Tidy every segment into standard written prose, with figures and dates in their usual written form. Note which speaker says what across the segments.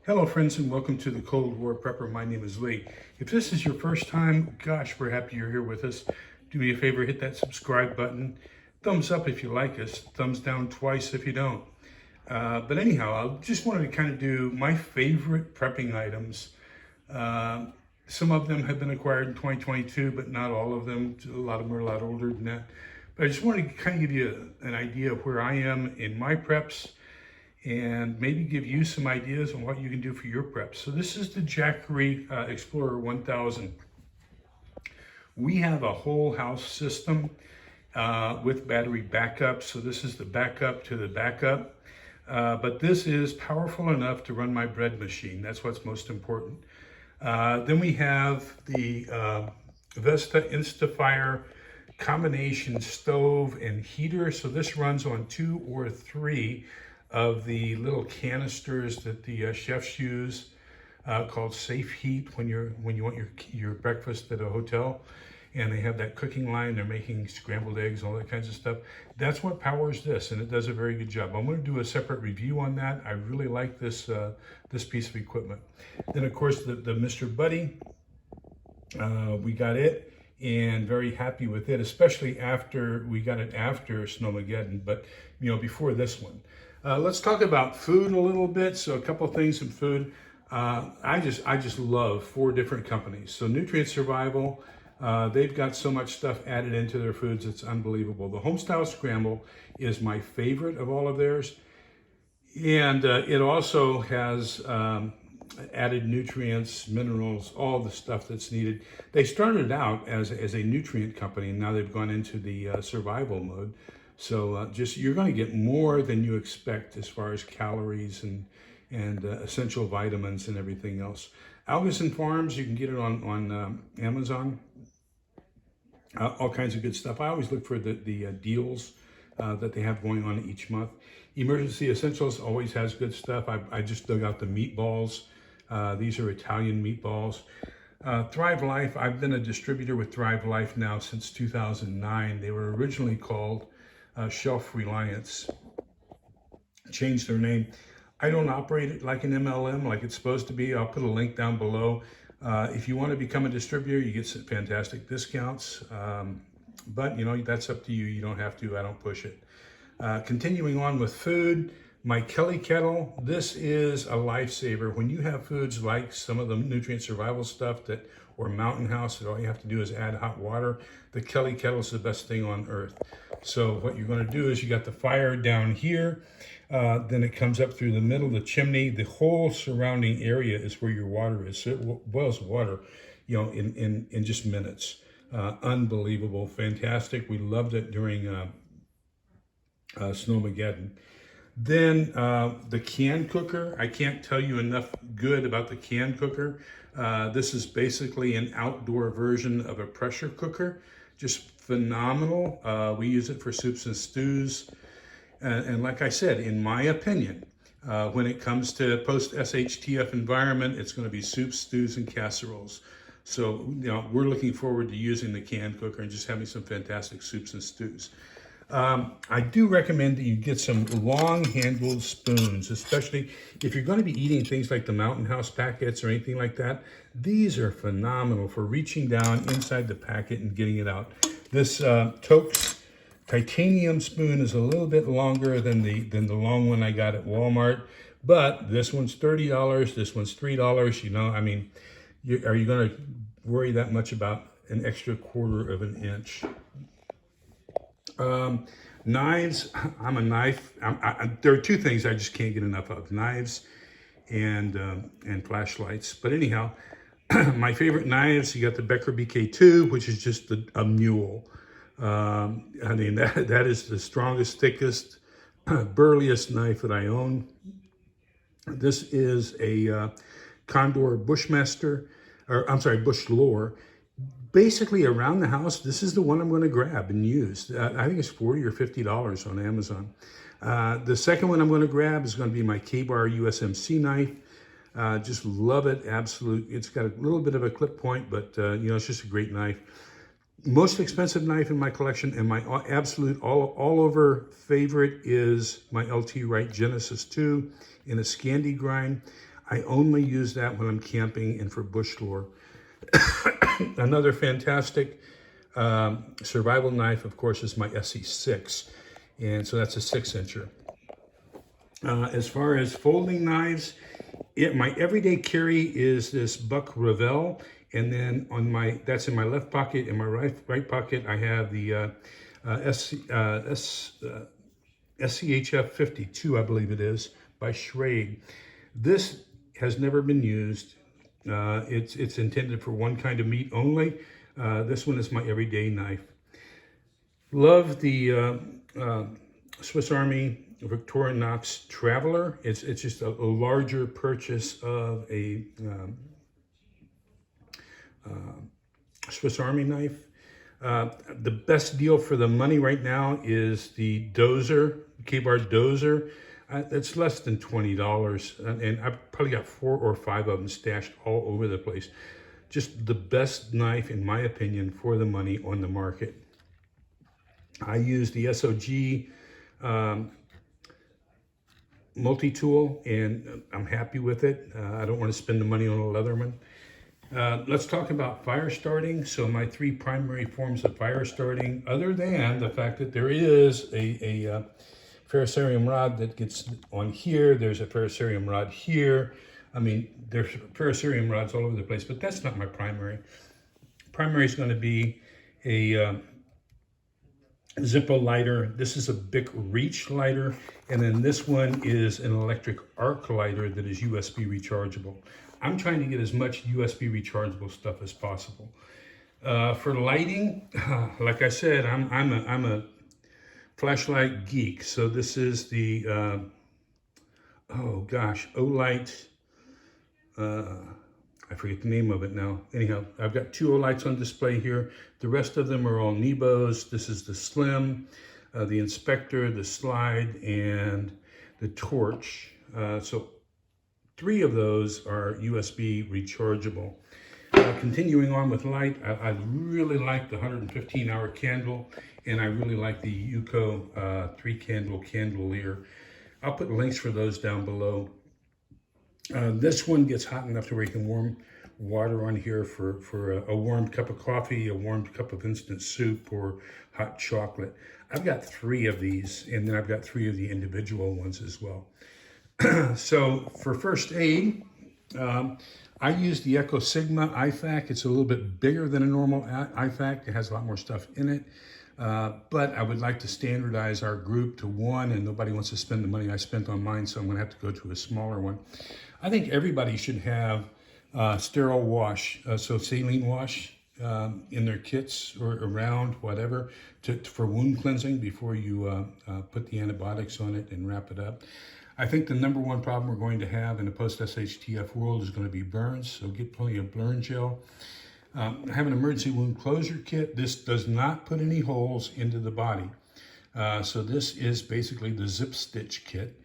Speaker 1: Hello friends and welcome to the Cold War Prepper. My name is Lee. If this is your first time, gosh, we're happy you're here with us. Do me a favor, hit that subscribe button. Thumbs up if you like us, thumbs down twice if you don't. But anyhow, I just wanted to kind of do my favorite prepping items. Some of them have been acquired in 2022, but not all of them. A lot of them are a lot older than that. But I just wanted to kind of give you an idea of where I am in my preps, and maybe give you some ideas on what you can do for your preps. So this is the Jackery Explorer 1000. We have a whole house system with battery backup. So this is the backup to the backup. But this is powerful enough to run my bread machine. That's what's most important. Then we have the Vesta InstaFire combination stove and heater. So this runs on 2 or 3 of the little canisters that the chefs use, called Safe Heat when you want your breakfast at a hotel, and they have that cooking line. They're making scrambled eggs, all that kinds of stuff. That's what powers this, and it does a very good job. I'm going to do a separate review on that. I really like this this piece of equipment. Then of course the Mr. Buddy, we got it, and very happy with it, especially after we got it after Snowmageddon, but before this one. Let's talk about food a little bit. So a couple things in food. I just love 4 different companies. So Nutrient Survival, they've got so much stuff added into their foods, it's unbelievable. The Homestyle Scramble is my favorite of all of theirs. And it also has added nutrients, minerals, all the stuff that's needed. They started out as a nutrient company, and now they've gone into the survival mode. So you're going to get more than you expect as far as calories and essential vitamins and everything else. Algoson Farms, you can get it on Amazon. All kinds of good stuff. I always look for the deals that they have going on each month. Emergency Essentials always has good stuff. I just dug out the meatballs. These are Italian meatballs. Thrive Life, I've been a distributor with Thrive Life now since 2009. They were originally called Shelf Reliance, changed their name. I don't operate it like an MLM, like it's supposed to be. I'll put a link down below. If you want to become a distributor, you get some fantastic discounts. But that's up to you. You don't have to. I don't push it. Continuing on with food, my Kelly Kettle. This is a lifesaver. When you have foods like some of the Nutrient Survival stuff or Mountain House, that all you have to do is add hot water, the Kelly Kettle is the best thing on earth. So what you're going to do is you got the fire down here, then it comes up through the middle of the chimney. The whole surrounding area is where your water is. So it boils water, in just minutes. Unbelievable, fantastic. We loved it during Snowmageddon. Then the can cooker. I can't tell you enough good about the can cooker. This is basically an outdoor version of a pressure cooker. Just phenomenal. We use it for soups and stews. And like I said, in my opinion, when it comes to post-SHTF environment, it's going to be soups, stews, and casseroles. So, we're looking forward to using the can cooker and just having some fantastic soups and stews. I do recommend that you get some long-handled spoons, especially if you're going to be eating things like the Mountain House packets or anything like that. These are phenomenal for reaching down inside the packet and getting it out. This Tokes titanium spoon is a little bit longer than the long one I got at Walmart, but this one's $30. This one's $3. I mean, are you going to worry that much about an extra 1/4 of an inch? Knives. I'm a knife. There are 2 things I just can't get enough of: knives and flashlights. But anyhow, my favorite knives. You got the Becker BK2, which is just a mule. I mean, that is the strongest, thickest, burliest knife that I own. This is a Condor Bushmaster, or I'm sorry, Bush Lore. Basically, around the house, this is the one I'm going to grab and use. I think it's $40 or $50 on Amazon. The second one I'm going to grab is going to be my K-Bar USMC knife. Just love it, absolute. It's got a little bit of a clip point, but it's just a great knife. Most expensive knife in my collection, and my absolute all over favorite, is my LT Wright Genesis 2 in a Scandi grind. I only use that when I'm camping and for bush lore. Another fantastic survival knife, of course, is my SE6. And so that's a 6-incher. As far as folding knives, my everyday carry is this Buck Revell. And then that's in my left pocket. In my right pocket, I have the SCHF 52, I believe it is, by Schrade. This has never been used. It's intended for one kind of meat only. This one is my everyday knife. Love the Swiss Army Victorinox Traveler. It's just a larger purchase of a Swiss Army knife. The best deal for the money right now is the Dozer, K-Bar Dozer. It's less than $20, and I've probably got 4 or 5 of them stashed all over the place. Just the best knife, in my opinion, for the money on the market. I use the SOG multi-tool, and I'm happy with it. I don't want to spend the money on a Leatherman. Let's talk about fire starting. So my 3 primary forms of fire starting, other than the fact that there is a ferrocerium rod that gets on here, there's a ferrocerium rod here. I mean, there's ferrocerium rods all over the place, but that's not my primary. Primary is going to be a Zippo lighter. This is a Bic Reach lighter, and then this one is an electric arc lighter that is USB rechargeable. I'm trying to get as much USB rechargeable stuff as possible. For lighting, like I said, I'm a flashlight geek. So this is the Olight. I forget the name of it now. Anyhow, I've got 2 Olights on display here. The rest of them are all Nebos. This is the Slim, the Inspector, the Slide, and the Torch. So 3 of those are USB rechargeable. Continuing on with light, I really like the 115-hour candle, and I really like the Yuko 3-candle candelier. I'll put links for those down below. This one gets hot enough to where you can warm water on here for a warm cup of coffee, a warm cup of instant soup, or hot chocolate. I've got 3 of these, and then I've got 3 of the individual ones as well. So for first aid, I use the Echo Sigma IFAK. It's a little bit bigger than a normal IFAK. It has a lot more stuff in it. But I would like to standardize our group to 1, and nobody wants to spend the money I spent on mine, so I'm going to have to go to a smaller one. I think everybody should have sterile wash, so saline wash in their kits or around, whatever, for wound cleansing before you put the antibiotics on it and wrap it up. I think the #1 problem we're going to have in a post-SHTF world is going to be burns, so get plenty of burn gel. I have an emergency wound closure kit. This does not put any holes into the body. So this is basically the zip stitch kit.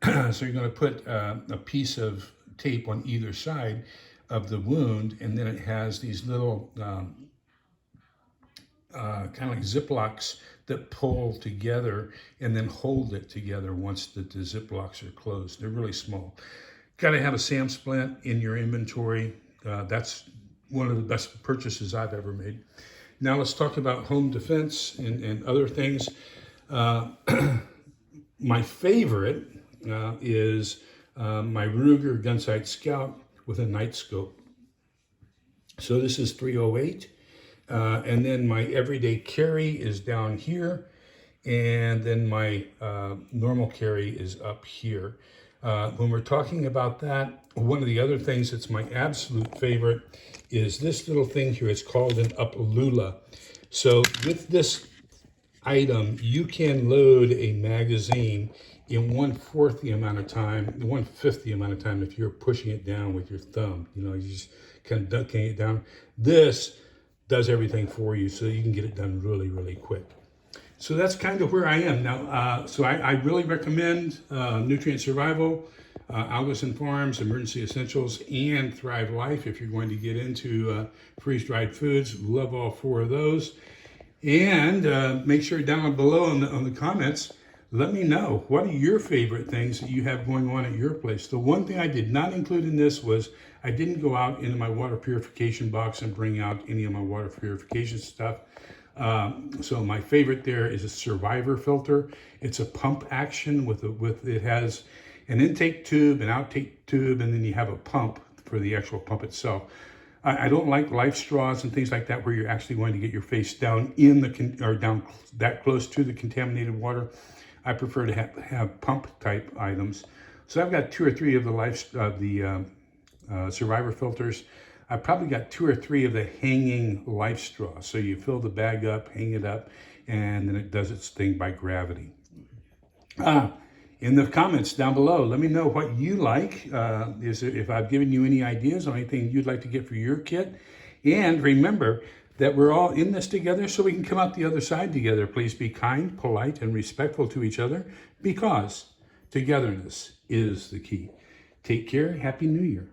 Speaker 1: So you're going to put a piece of tape on either side of the wound, and then it has these little kind of like Ziplocs that pull together and then hold it together once the Ziplocs are closed. They're really small. Got to have a SAM splint in your inventory. That's one of the best purchases I've ever made. Now let's talk about home defense and other things. My favorite is my Ruger Gunsight Scout with a night scope. So this is 308. And then my everyday carry is down here, and then my normal carry is up here. When we're talking about that, one of the other things that's my absolute favorite is this little thing here. It's called an Uplula. So with this item, you can load a magazine in 1/4 the amount of time, 1/5 the amount of time if you're pushing it down with your thumb. You know, you just kind of ducking it down. This does everything for you, so you can get it done really, really quick. So that's kind of where I am now. So I really recommend Nutrient Survival, Algoson Farms, Emergency Essentials, and Thrive Life if you're going to get into freeze-dried foods. Love all 4 of those. And make sure down below on the comments, Let me know, what are your favorite things that you have going on at your place? The one thing I did not include in this was I didn't go out into my water purification box and bring out any of my water purification stuff. So my favorite there is a Survivor filter. It's a pump action it has an intake tube, an outtake tube, and then you have a pump for the actual pump itself. I don't like life straws and things like that where you're actually going to get your face down down that close to the contaminated water. I prefer to have pump type items. So I've got 2 or 3 of the Survivor filters. I've probably got 2 or 3 of the hanging life straws. So you fill the bag up, hang it up, and then it does its thing by gravity. In the comments down below, let me know what you like. If I've given you any ideas on anything you'd like to get for your kit. And remember that we're all in this together so we can come out the other side together. Please be kind, polite, and respectful to each other because togetherness is the key. Take care. Happy New Year.